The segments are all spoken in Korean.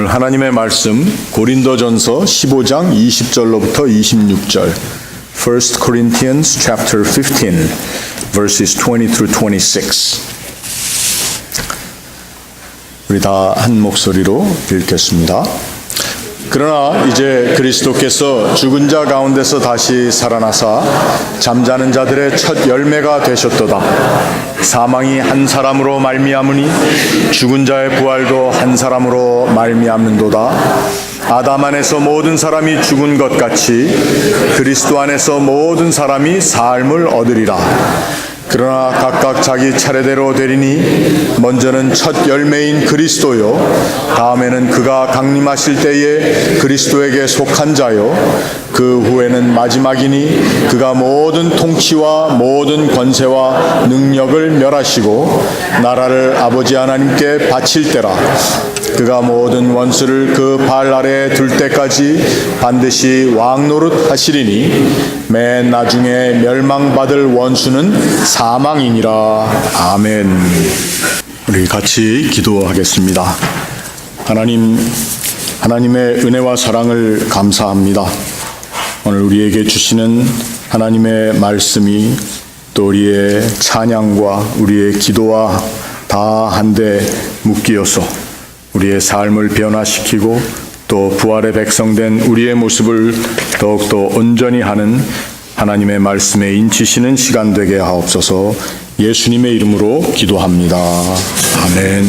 오늘 하나님의 말씀 고린도전서 15장 20절로부터 26절 1 Corinthians chapter 15 verses 20 through 26 우리 다 한 목소리로 읽겠습니다. 그러나 이제 그리스도께서 죽은 자 가운데서 다시 살아나사 잠자는 자들의 첫 열매가 되셨도다. 사망이 한 사람으로 말미암으니 죽은 자의 부활도 한 사람으로 말미암는도다. 아담 안에서 모든 사람이 죽은 것 같이 그리스도 안에서 모든 사람이 삶을 얻으리라. 그러나 각각 자기 차례대로 되리니 먼저는 첫 열매인 그리스도요, 다음에는 그가 강림하실 때에 그리스도에게 속한 자요, 그 후에는 마지막이니 그가 모든 통치와 모든 권세와 능력을 멸하시고 나라를 아버지 하나님께 바칠 때라. 그가 모든 원수를 그 발 아래에 둘 때까지 반드시 왕노릇 하시리니 맨 나중에 멸망받을 원수는 사망이니라. 아멘. 우리 같이 기도하겠습니다. 하나님의 은혜와 사랑을 감사합니다. 오늘 우리에게 주시는 하나님의 말씀이 또 우리의 찬양과 우리의 기도와 다 한데 묶이어서 우리의 삶을 변화시키고 또 부활의 백성된 우리의 모습을 더욱더 온전히 하는 하나님의 말씀에 인치시는 시간 되게 하옵소서. 예수님의 이름으로 기도합니다. 아멘.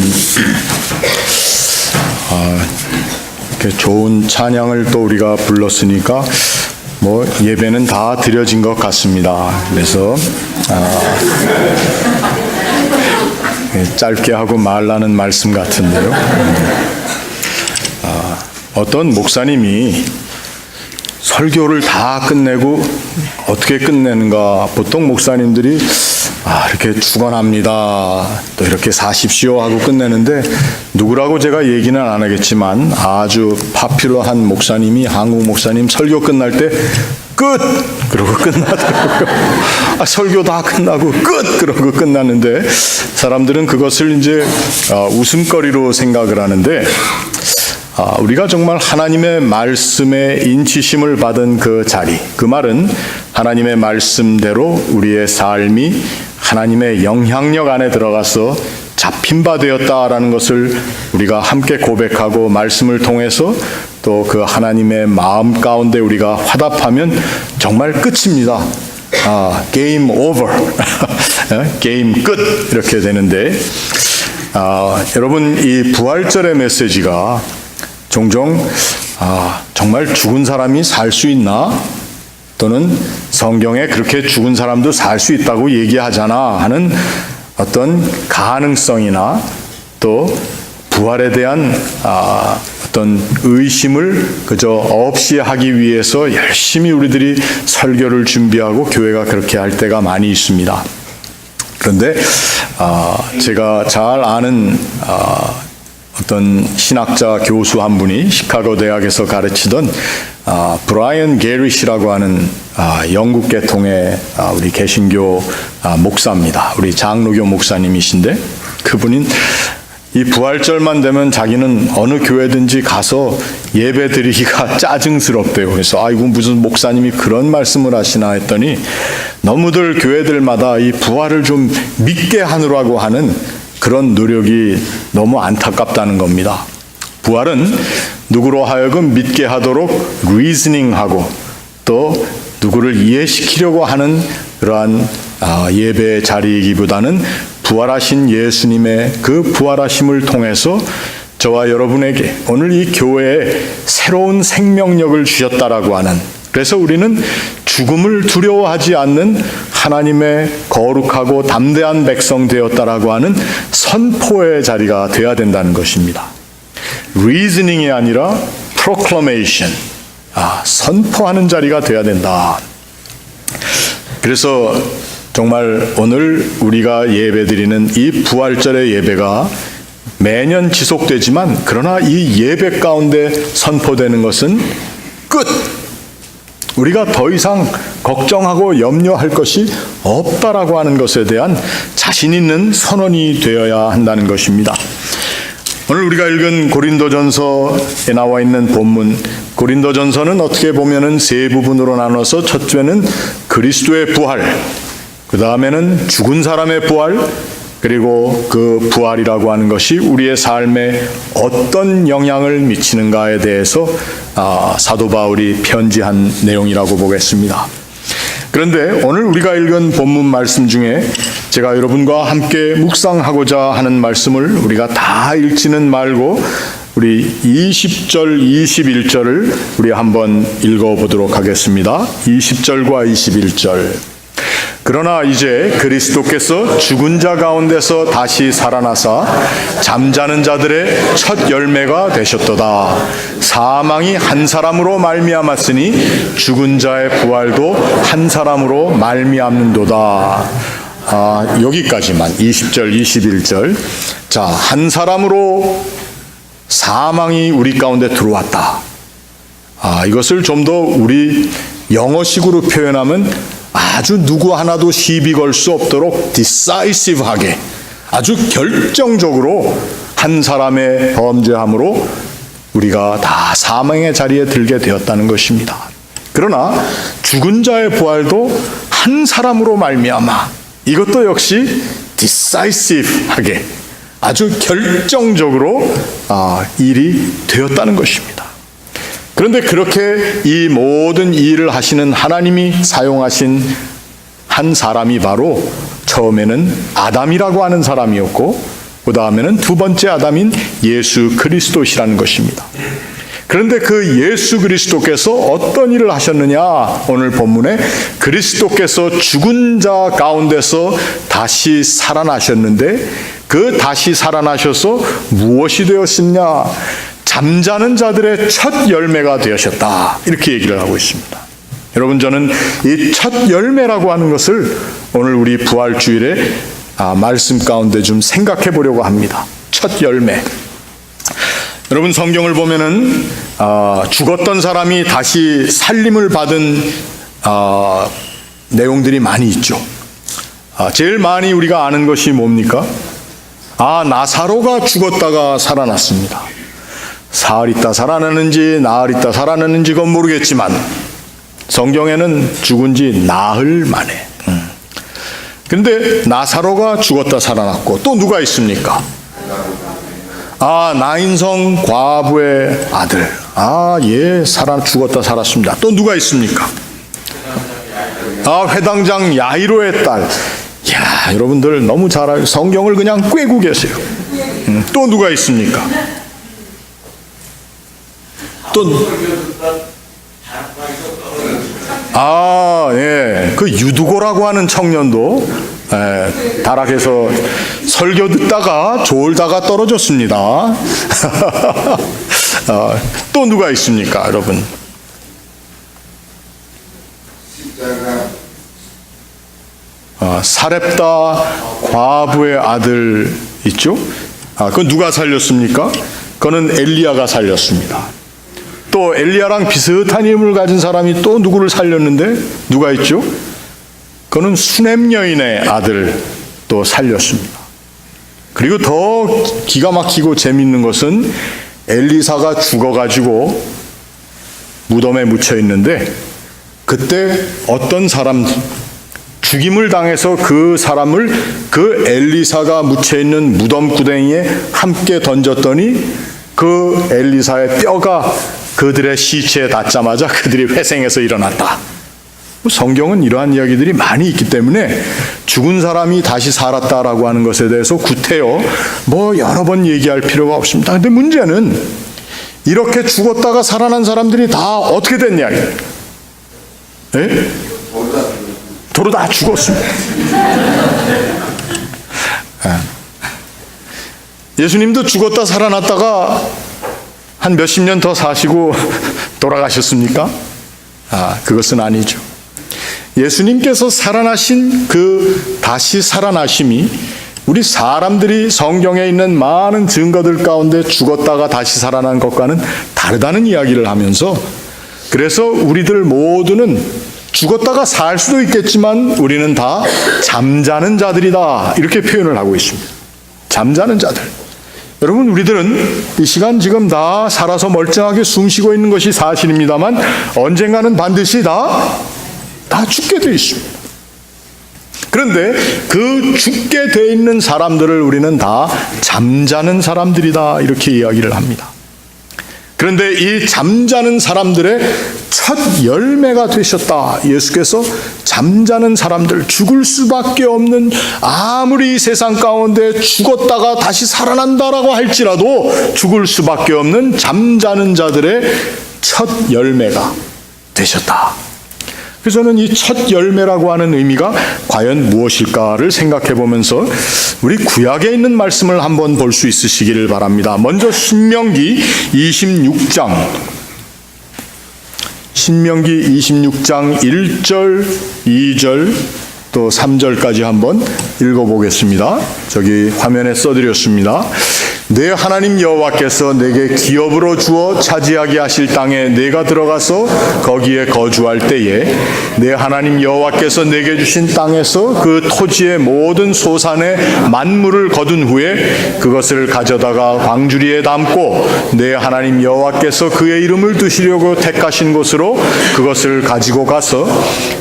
이렇게 좋은 찬양을 또 우리가 불렀으니까 예배는 다 드려진 것 같습니다. 그래서 짧게 하고 말라는 말씀 같은데요. 어떤 목사님이 설교를 다 끝내고 어떻게 끝내는가? 보통 목사님들이 이렇게 축원합니다, 또 이렇게 사십시오 하고 끝내는데, 누구라고 제가 얘기는 안 하겠지만 아주 파퓰러한 목사님이, 한국 목사님 설교 끝날 때 끝! 그러고 끝나더라고요. 설교 다 끝나고 끝! 그러고 끝났는데 사람들은 그것을 이제 웃음거리로 생각을 하는데, 우리가 정말 하나님의 말씀에 인치심을 받은 그 자리, 그 말은 하나님의 말씀대로 우리의 삶이 하나님의 영향력 안에 들어가서 잡힌 바 되었다라는 것을 우리가 함께 고백하고 말씀을 통해서 또 그 하나님의 마음 가운데 우리가 화답하면 정말 끝입니다. 게임 오버. 게임 끝. 이렇게 되는데, 여러분, 이 부활절의 메시지가 종종 정말 죽은 사람이 살 수 있나? 또는 성경에 그렇게 죽은 사람도 살 수 있다고 얘기하잖아 하는 어떤 가능성이나 또 부활에 대한 어떤 의심을 그저 없이 하기 위해서 열심히 우리들이 설교를 준비하고 교회가 그렇게 할 때가 많이 있습니다. 그런데 제가 잘 아는 어떤 신학자 교수 한 분이 시카고 대학에서 가르치던 브라이언 게리시라고 하는 영국 계통의 우리 개신교 목사입니다. 우리 장로교 목사님이신데, 그분은 이 부활절만 되면 자기는 어느 교회든지 가서 예배 드리기가 짜증스럽대요. 그래서 이거 무슨 목사님이 그런 말씀을 하시나 했더니, 너무들 교회들마다 이 부활을 좀 믿게 하느라고 하는 그런 노력이 너무 안타깝다는 겁니다. 부활은 누구로 하여금 믿게 하도록 리즈닝하고 또 누구를 이해시키려고 하는 그러한 예배의 자리이기보다는 부활하신 예수님의 그 부활하심을 통해서 저와 여러분에게 오늘 이 교회에 새로운 생명력을 주셨다라고 하는, 그래서 우리는 죽음을 두려워하지 않는 하나님의 거룩하고 담대한 백성 되었다라고 하는 선포의 자리가 되어야 된다는 것입니다. reasoning이 아니라 proclamation, 선포하는 자리가 되어야 된다. 그래서 정말 오늘 우리가 예배드리는 이 부활절의 예배가 매년 지속되지만, 그러나 이 예배 가운데 선포되는 것은 끝! 우리가 더 이상 걱정하고 염려할 것이 없다라고 하는 것에 대한 자신 있는 선언이 되어야 한다는 것입니다. 오늘 우리가 읽은 고린도전서에 나와 있는 본문, 고린도전서는 어떻게 보면은 세 부분으로 나눠서 첫째는 그리스도의 부활, 그 다음에는 죽은 사람의 부활, 그리고 그 부활이라고 하는 것이 우리의 삶에 어떤 영향을 미치는가에 대해서 사도 바울이 편지한 내용이라고 보겠습니다. 그런데 오늘 우리가 읽은 본문 말씀 중에 제가 여러분과 함께 묵상하고자 하는 말씀을 우리가 다 읽지는 말고 우리 20절, 21절을 우리 한번 읽어보도록 하겠습니다. 20절과 21절. 그러나 이제 그리스도께서 죽은 자 가운데서 다시 살아나사 잠자는 자들의 첫 열매가 되셨도다. 사망이 한 사람으로 말미암았으니 죽은 자의 부활도 한 사람으로 말미암는도다. 여기까지만 20절, 21절. 자, 한 사람으로 사망이 우리 가운데 들어왔다. 이것을 좀 더 우리 영어식으로 표현하면 아주 누구 하나도 시비 걸 수 없도록 decisive하게, 아주 결정적으로 한 사람의 범죄함으로 우리가 다 사망의 자리에 들게 되었다는 것입니다. 그러나 죽은 자의 부활도 한 사람으로 말미암아, 이것도 역시 decisive하게, 아주 결정적으로 일이 되었다는 것입니다. 그런데 그렇게 이 모든 일을 하시는 하나님이 사용하신 한 사람이 바로 처음에는 아담이라고 하는 사람이었고 그 다음에는 두 번째 아담인 예수 그리스도시라는 것입니다. 그런데 그 예수 그리스도께서 어떤 일을 하셨느냐? 오늘 본문에 그리스도께서 죽은 자 가운데서 다시 살아나셨는데 그 다시 살아나셔서 무엇이 되었느냐? 잠자는 자들의 첫 열매가 되셨다. 이렇게 얘기를 하고 있습니다. 여러분, 저는 이 첫 열매라고 하는 것을 오늘 우리 부활주일에 말씀 가운데 좀 생각해 보려고 합니다. 첫 열매. 여러분, 성경을 보면은 죽었던 사람이 다시 살림을 받은 내용들이 많이 있죠. 제일 많이 우리가 아는 것이 뭡니까? 나사로가 죽었다가 살아났습니다. 사흘 있다 살아나는지 나흘 있다 살아나는지 그건 모르겠지만 성경에는 죽은 지 나흘 만에. 그런데 나사로가 죽었다 살아났고 또 누가 있습니까? 나인성 과부의 아들. 죽었다 살았습니다. 또 누가 있습니까? 회당장 야이로의 딸. 여러분들 너무 잘 알고 성경을 그냥 꿰고 계세요. 또 누가 있습니까? 그 유두고라고 하는 청년도 다락에서 설교 듣다가 졸다가 떨어졌습니다. 또 누가 있습니까, 여러분? 사렙다 과부의 아들 있죠? 그건 누가 살렸습니까? 그거는 엘리야가 살렸습니다. 또 엘리야랑 비슷한 힘을 가진 사람이 또 누구를 살렸는데 누가 있죠? 그거는 수넴 여인의 아들 또 살렸습니다. 그리고 더 기가 막히고 재미있는 것은 엘리사가 죽어가지고 무덤에 묻혀 있는데 그때 어떤 사람 죽임을 당해서 그 사람을 그 엘리사가 묻혀 있는 무덤 구덩이에 함께 던졌더니 그 엘리사의 뼈가 그들의 시체에 닿자마자 그들이 회생해서 일어났다. 성경은 이러한 이야기들이 많이 있기 때문에 죽은 사람이 다시 살았다라고 하는 것에 대해서 구태여 여러 번 얘기할 필요가 없습니다. 근데 문제는 이렇게 죽었다가 살아난 사람들이 다 어떻게 됐냐? 도로 다 죽었습니다. 예수님도 죽었다 살아났다가 한 몇십 년 더 사시고 돌아가셨습니까? 그것은 아니죠. 예수님께서 살아나신 그 다시 살아나심이 우리 사람들이 성경에 있는 많은 증거들 가운데 죽었다가 다시 살아난 것과는 다르다는 이야기를 하면서 그래서 우리들 모두는 죽었다가 살 수도 있겠지만 우리는 다 잠자는 자들이다. 이렇게 표현을 하고 있습니다. 잠자는 자들. 여러분, 우리들은 이 시간 지금 다 살아서 멀쩡하게 숨쉬고 있는 것이 사실입니다만 언젠가는 반드시 다 죽게 되어 있습니다. 그런데 그 죽게 되어 있는 사람들을 우리는 다 잠자는 사람들이다, 이렇게 이야기를 합니다. 그런데 이 잠자는 사람들의 첫 열매가 되셨다. 예수께서 잠자는 사람들, 죽을 수밖에 없는, 아무리 이 세상 가운데 죽었다가 다시 살아난다라고 할지라도 죽을 수밖에 없는 잠자는 자들의 첫 열매가 되셨다. 그래서 저는 이 첫 열매라고 하는 의미가 과연 무엇일까를 생각해 보면서 우리 구약에 있는 말씀을 한번 볼 수 있으시기를 바랍니다. 먼저 신명기 26장 1절, 2절, 또 3절까지 한번 읽어보겠습니다. 저기 화면에 써드렸습니다. 내 하나님 여호와께서 내게 기업으로 주어 차지하게 하실 땅에 내가 들어가서 거기에 거주할 때에 내 하나님 여호와께서 내게 주신 땅에서 그 토지의 모든 소산의 만물을 거둔 후에 그것을 가져다가 광주리에 담고 내 하나님 여호와께서 그의 이름을 두시려고 택하신 곳으로 그것을 가지고 가서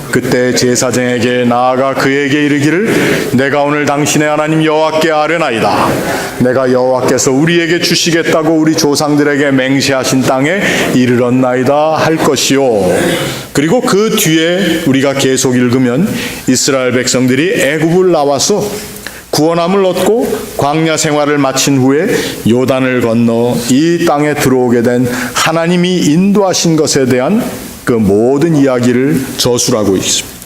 그때 제사장에게 나아가 그에게 이르기를 내가 오늘 당신의 하나님 여호와께 아뢰나이다. 내가 여호와께서 우리에게 주시겠다고 우리 조상들에게 맹세하신 땅에 이르렀나이다 할 것이요. 그리고 그 뒤에 우리가 계속 읽으면 이스라엘 백성들이 애굽을 나와서 구원함을 얻고 광야 생활을 마친 후에 요단을 건너 이 땅에 들어오게 된 하나님이 인도하신 것에 대한 그 모든 이야기를 저술하고 있습니다.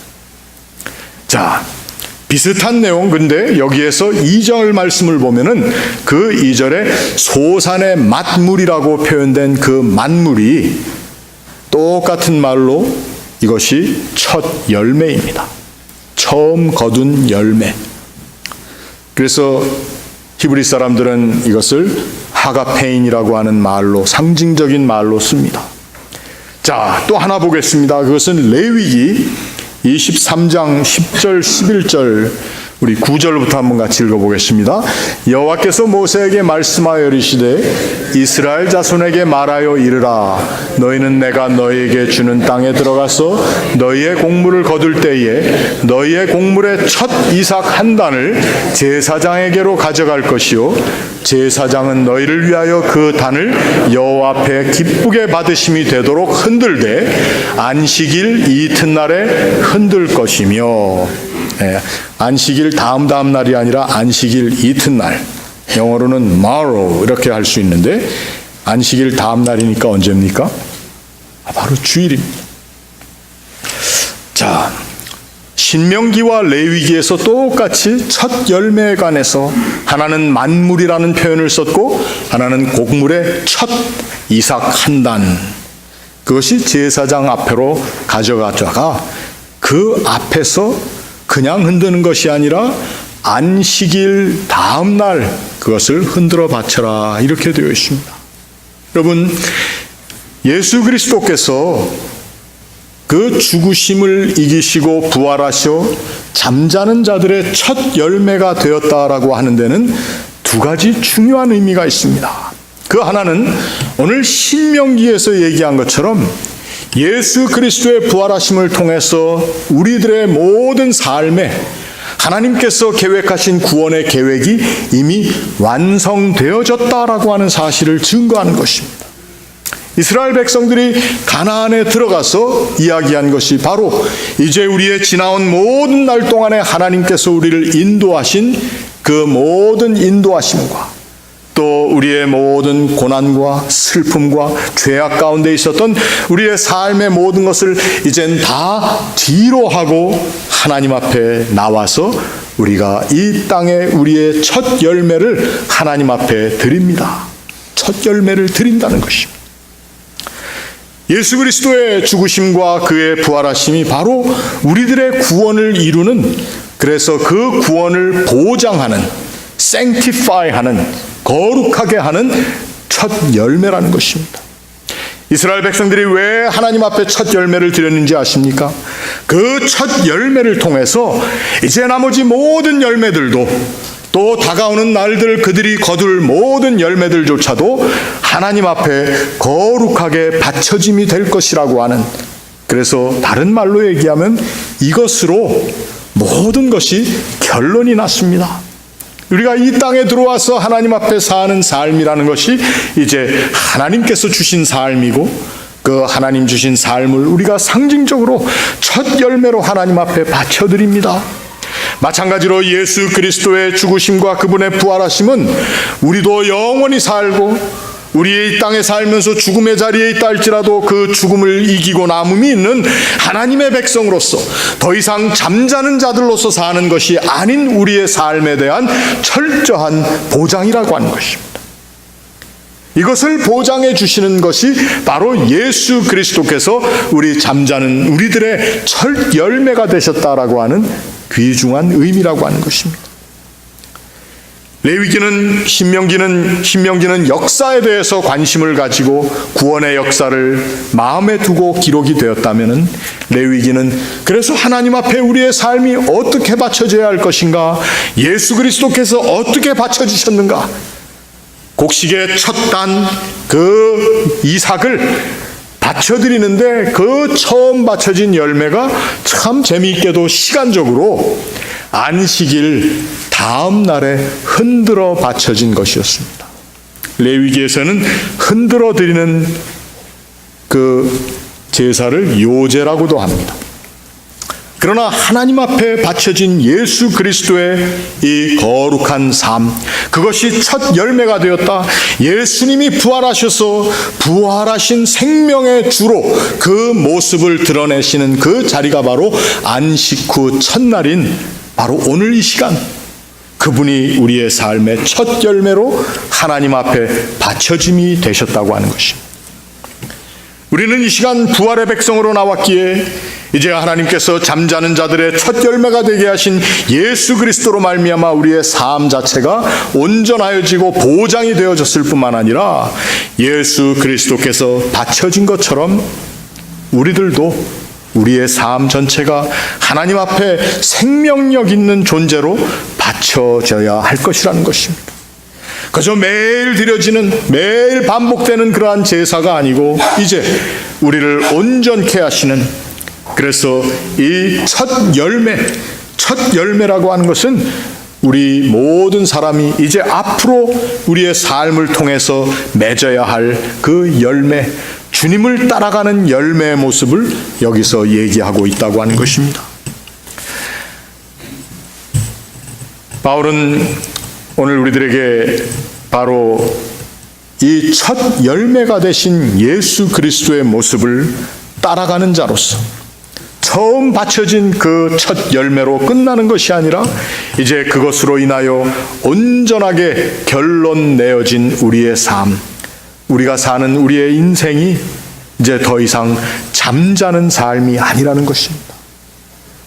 자, 비슷한 내용, 근데 여기에서 2절 말씀을 보면은 그 2절에 소산의 만물이라고 표현된 그 만물이 똑같은 말로 이것이 첫 열매입니다. 처음 거둔 열매. 그래서 히브리 사람들은 이것을 하가페인이라고 하는 말로, 상징적인 말로 씁니다. 자, 또 하나 보겠습니다. 그것은 레위기 23장 10절 11절 우리 9절부터 한번 같이 읽어보겠습니다. 여호와께서 모세에게 말씀하여 이르시되 이스라엘 자손에게 말하여 이르라. 너희는 내가 너희에게 주는 땅에 들어가서 너희의 곡물을 거둘 때에 너희의 곡물의 첫 이삭 한 단을 제사장에게로 가져갈 것이요 제사장은 너희를 위하여 그 단을 여호와 앞에 기쁘게 받으심이 되도록 흔들되 안식일 이튿날에 흔들 것이며, 안식일 다음 날이 아니라 안식일 이튿날, 영어로는 tomorrow 이렇게 할 수 있는데 안식일 다음 날이니까 언제입니까? 바로 주일입니다. 자, 신명기와 레위기에서 똑같이 첫 열매에 관해서 하나는 만물이라는 표현을 썼고 하나는 곡물의 첫 이삭 한 단, 그것이 제사장 앞으로 가져가다가 그 앞에서 그냥 흔드는 것이 아니라 안식일 다음 날 그것을 흔들어 바쳐라, 이렇게 되어 있습니다. 여러분, 예수 그리스도께서 그 죽으심을 이기시고 부활하셔 잠자는 자들의 첫 열매가 되었다라고 하는 데는 두 가지 중요한 의미가 있습니다. 그 하나는 오늘 신명기에서 얘기한 것처럼 예수 그리스도의 부활하심을 통해서 우리들의 모든 삶에 하나님께서 계획하신 구원의 계획이 이미 완성되어졌다라고 하는 사실을 증거하는 것입니다. 이스라엘 백성들이 가나안에 들어가서 이야기한 것이 바로 이제 우리의 지나온 모든 날 동안에 하나님께서 우리를 인도하신 그 모든 인도하심과 또 우리의 모든 고난과 슬픔과 죄악 가운데 있었던 우리의 삶의 모든 것을 이젠 다 뒤로 하고 하나님 앞에 나와서 우리가 이 땅에 우리의 첫 열매를 하나님 앞에 드립니다. 첫 열매를 드린다는 것입니다. 예수 그리스도의 죽으심과 그의 부활하심이 바로 우리들의 구원을 이루는, 그래서 그 구원을 보장하는, sanctify하는, 거룩하게 하는 첫 열매라는 것입니다. 이스라엘 백성들이 왜 하나님 앞에 첫 열매를 드렸는지 아십니까? 그 첫 열매를 통해서 이제 나머지 모든 열매들도 또 다가오는 날들 그들이 거둘 모든 열매들조차도 하나님 앞에 거룩하게 바쳐짐이 될 것이라고 하는, 그래서 다른 말로 얘기하면 이것으로 모든 것이 결론이 났습니다. 우리가 이 땅에 들어와서 하나님 앞에 사는 삶이라는 것이 이제 하나님께서 주신 삶이고, 그 하나님 주신 삶을 우리가 상징적으로 첫 열매로 하나님 앞에 바쳐드립니다. 마찬가지로 예수 그리스도의 죽으심과 그분의 부활하심은 우리도 영원히 살고, 우리 이 땅에 살면서 죽음의 자리에 있다 할지라도 그 죽음을 이기고 남음이 있는 하나님의 백성으로서 더 이상 잠자는 자들로서 사는 것이 아닌 우리의 삶에 대한 철저한 보장이라고 하는 것입니다. 이것을 보장해 주시는 것이 바로 예수 그리스도께서 우리 잠자는 우리들의 첫 열매가 되셨다라고 하는 귀중한 의미라고 하는 것입니다. 레위기는 신명기는 역사에 대해서 관심을 가지고 구원의 역사를 마음에 두고 기록이 되었다면은, 레위기는 그래서 하나님 앞에 우리의 삶이 어떻게 바쳐져야 할 것인가, 예수 그리스도께서 어떻게 바쳐지셨는가, 곡식의 첫 단 그 이삭을 바쳐드리는데 그 처음 바쳐진 열매가 참 재미있게도 시간적으로 안식일 다음 날에 흔들어 바쳐진 것이었습니다. 레위기에서는 흔들어 드리는 그 제사를 요제라고도 합니다. 그러나 하나님 앞에 바쳐진 예수 그리스도의 이 거룩한 삶, 그것이 첫 열매가 되었다. 예수님이 부활하셔서 부활하신 생명의 주로 그 모습을 드러내시는 그 자리가 바로 안식 후 첫날인 바로 오늘 이 시간, 그분이 우리의 삶의 첫 열매로 하나님 앞에 바쳐짐이 되셨다고 하는 것입니다. 우리는 이 시간 부활의 백성으로 나왔기에 이제 하나님께서 잠자는 자들의 첫 열매가 되게 하신 예수 그리스도로 말미암아 우리의 삶 자체가 온전하여지고 보장이 되어졌을 뿐만 아니라 예수 그리스도께서 바쳐진 것처럼 우리들도 우리의 삶 전체가 하나님 앞에 생명력 있는 존재로 바쳐져야 할 것이라는 것입니다. 그저 매일 드려지는, 매일 반복되는 그러한 제사가 아니고 이제 우리를 온전케 하시는, 그래서 이 첫 열매라고 하는 것은 우리 모든 사람이 이제 앞으로 우리의 삶을 통해서 맺어야 할 그 열매, 주님을 따라가는 열매의 모습을 여기서 얘기하고 있다고 하는 것입니다. 바울은 오늘 우리들에게 바로 이 첫 열매가 되신 예수 그리스도의 모습을 따라가는 자로서 처음 바쳐진 그 첫 열매로 끝나는 것이 아니라 이제 그것으로 인하여 온전하게 결론 내어진 우리의 삶, 우리가 사는 우리의 인생이 이제 더 이상 잠자는 삶이 아니라는 것입니다.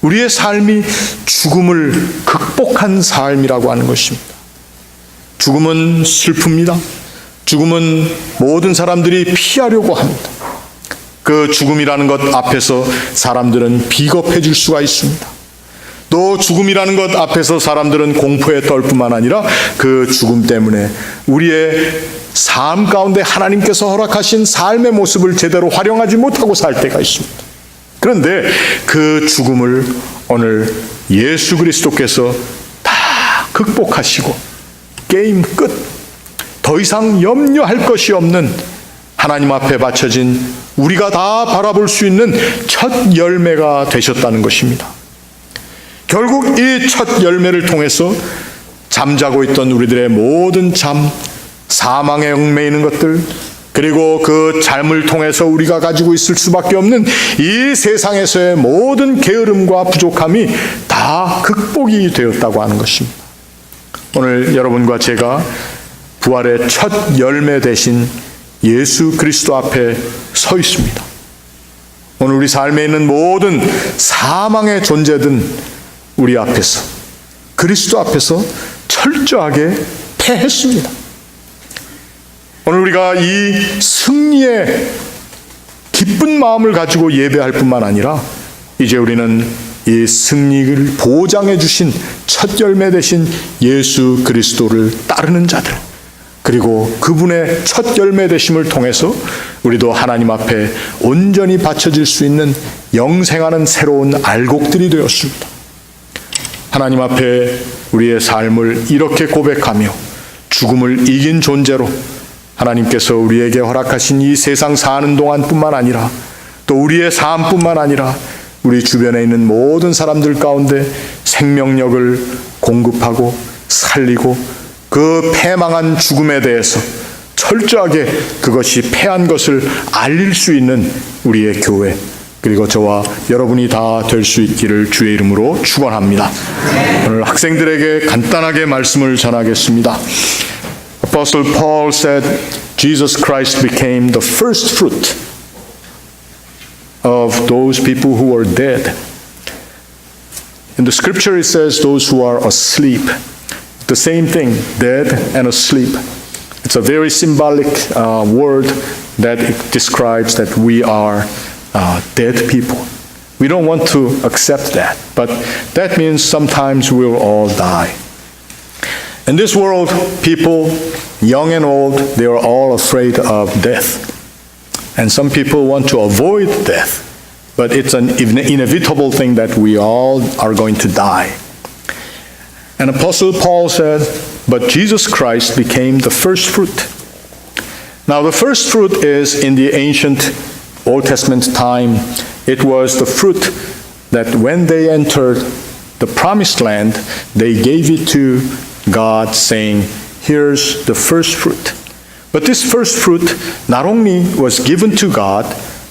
우리의 삶이 죽음을 극복한 삶이라고 하는 것입니다. 죽음은 슬픕니다. 죽음은 모든 사람들이 피하려고 합니다. 그 죽음이라는 것 앞에서 사람들은 비겁해질 수가 있습니다. 또 죽음이라는 것 앞에서 사람들은 공포에 떨 뿐만 아니라 그 죽음 때문에 우리의 삶 가운데 하나님께서 허락하신 삶의 모습을 제대로 활용하지 못하고 살 때가 있습니다. 그런데 그 죽음을 오늘 예수 그리스도께서 다 극복하시고 게임 끝, 더 이상 염려할 것이 없는 하나님 앞에 바쳐진 우리가 다 바라볼 수 있는 첫 열매가 되셨다는 것입니다. 결국 이 첫 열매를 통해서 잠자고 있던 우리들의 모든 잠, 사망에 얽매이는 것들, 그리고 그 잠을 통해서 우리가 가지고 있을 수밖에 없는 이 세상에서의 모든 게으름과 부족함이 다 극복이 되었다고 하는 것입니다. 오늘 여러분과 제가 부활의 첫 열매 되신 예수 그리스도 앞에 서 있습니다. 오늘 우리 삶에 있는 모든 사망의 존재든 우리 앞에서, 그리스도 앞에서 철저하게 패했습니다. 오늘 우리가 이 승리의 기쁜 마음을 가지고 예배할 뿐만 아니라 이제 우리는 이 승리를 보장해 주신 첫 열매 되신 예수 그리스도를 따르는 자들, 그리고 그분의 첫 열매 되심을 통해서 우리도 하나님 앞에 온전히 바쳐질 수 있는 영생하는 새로운 알곡들이 되었습니다. 하나님 앞에 우리의 삶을 이렇게 고백하며 죽음을 이긴 존재로 하나님께서 우리에게 허락하신 이 세상 사는 동안뿐만 아니라 또 우리의 삶뿐만 아니라 우리 주변에 있는 모든 사람들 가운데 생명력을 공급하고 살리고 그 패망한 죽음에 대해서 철저하게 그것이 패한 것을 알릴 수 있는 우리의 교회, 그리고 저와 여러분이 다 될 수 있기를 주의 이름으로 축원합니다. 오늘 학생들에게 간단하게 말씀을 전하겠습니다. Apostle Paul said, Jesus Christ became the first fruit of those people who are dead. In the scripture it says those who are asleep. The same thing, dead and asleep. It's a very symbolic word that it describes that we are dead people. We don't want to accept that, but that means sometimes we'll all die. In this world, people, young and old, they are all afraid of death. And some people want to avoid death, but it's an inevitable thing that we all are going to die. And Apostle Paul said, but Jesus Christ became the first fruit. Now the first fruit is in the ancient Old Testament time, it was the fruit that when they entered the promised land, they gave it to God saying, here's the first fruit. But this first fruit not only was given to God,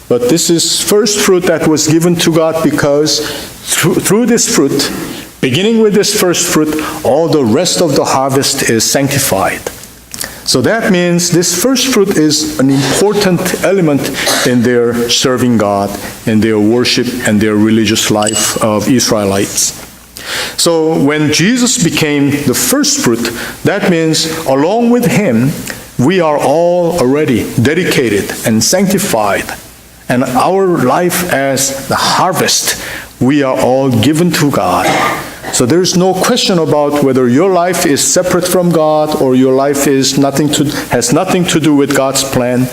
but this is first fruit that was given to God because through this fruit, beginning with this first fruit, all the rest of the harvest is sanctified. So that means this first fruit is an important element in their serving God, in their worship and their religious life of Israelites. So when Jesus became the first fruit, that means along with him, we are all already dedicated and sanctified. And our life as the harvest, we are all given to God. So there's no question about whether your life is separate from God or your life has nothing to do with God's plan.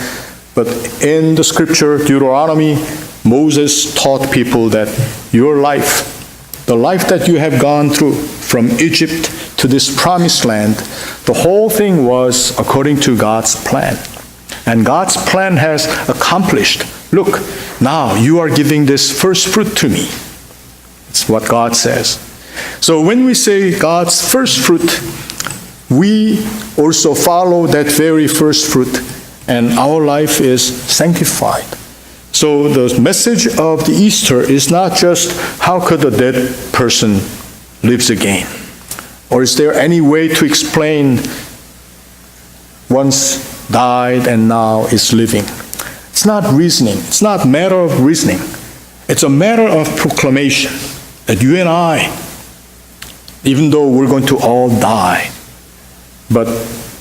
But in the scripture, Deuteronomy, Moses taught people that your life, the life that you have gone through from Egypt to this promised land, the whole thing was according to God's plan. And God's plan has accomplished. Look, now you are giving this first fruit to me. It's what God says. So when we say God's first fruit, we also follow that very first fruit, and our life is sanctified. So the message of the Easter is not just how could a dead person lives again, or is there any way to explain once died and now is living. It's not reasoning. It's not a matter of reasoning. It's a matter of proclamation that you and I, even though we're going to all die, but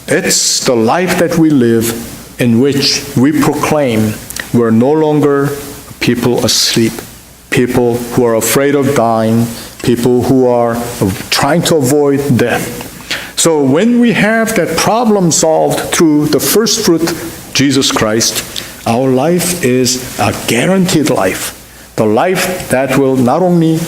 it's the life that we live in which we proclaim we're no longer people asleep, people who are afraid of dying, people who are trying to avoid death. So when we have that problem solved through the first fruit, Jesus Christ, our life is a guaranteed life. The life that will not only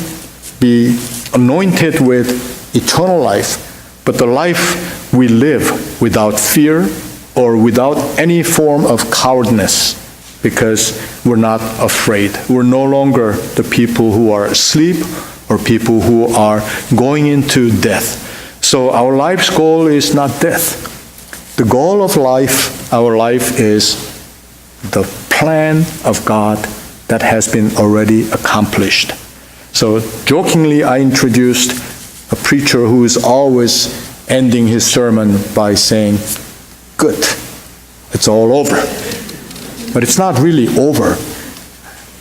be anointed with eternal life, but the life we live without fear or without any form of cowardness, because we're not afraid. We're no longer the people who are asleep or people who are going into death. So our life's goal is not death. The goal of life, our life, is the plan of God that has been already accomplished. So jokingly, I introduced a preacher who is always ending his sermon by saying, "Good, it's all over." But it's not really over.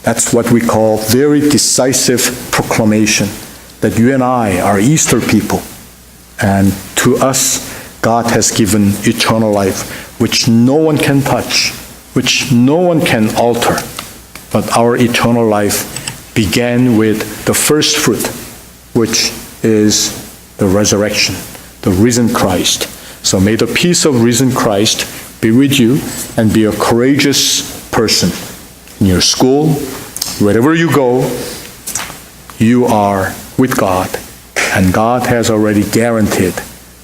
That's what we call very decisive proclamation, that you and I are Easter people. And to us, God has given eternal life, which no one can touch, which no one can alter. But our eternal life began with the first fruit, which is the resurrection, the risen Christ. So may the peace of risen Christ be with you and be a courageous person. In your school, wherever you go, you are with God, and God has already guaranteed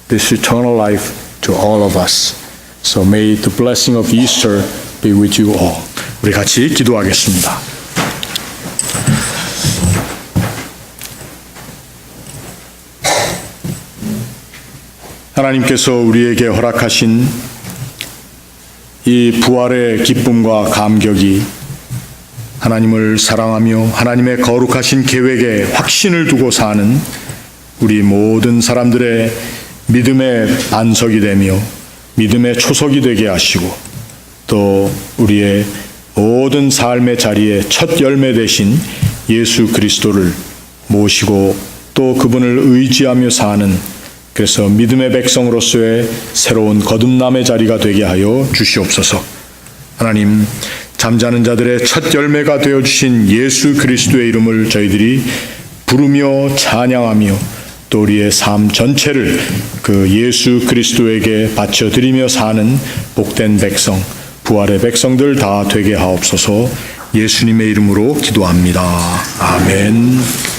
this eternal life to all of us. So may the blessing of Easter be with you all. 우리 같이 기도하겠습니다. 하나님께서 우리에게 허락하신 이 부활의 기쁨과 감격이 하나님을 사랑하며 하나님의 거룩하신 계획에 확신을 두고 사는 우리 모든 사람들의 믿음의 반석이 되며 믿음의 초석이 되게 하시고 또 우리의 모든 삶의 자리에 첫 열매 되신 예수 그리스도를 모시고 또 그분을 의지하며 사는 그래서 믿음의 백성으로서의 새로운 거듭남의 자리가 되게 하여 주시옵소서. 하나님, 잠자는 자들의 첫 열매가 되어주신 예수 그리스도의 이름을 저희들이 부르며 찬양하며 또 우리의 삶 전체를 그 예수 그리스도에게 바쳐드리며 사는 복된 백성, 부활의 백성들 다 되게 하옵소서. 예수님의 이름으로 기도합니다. 아멘.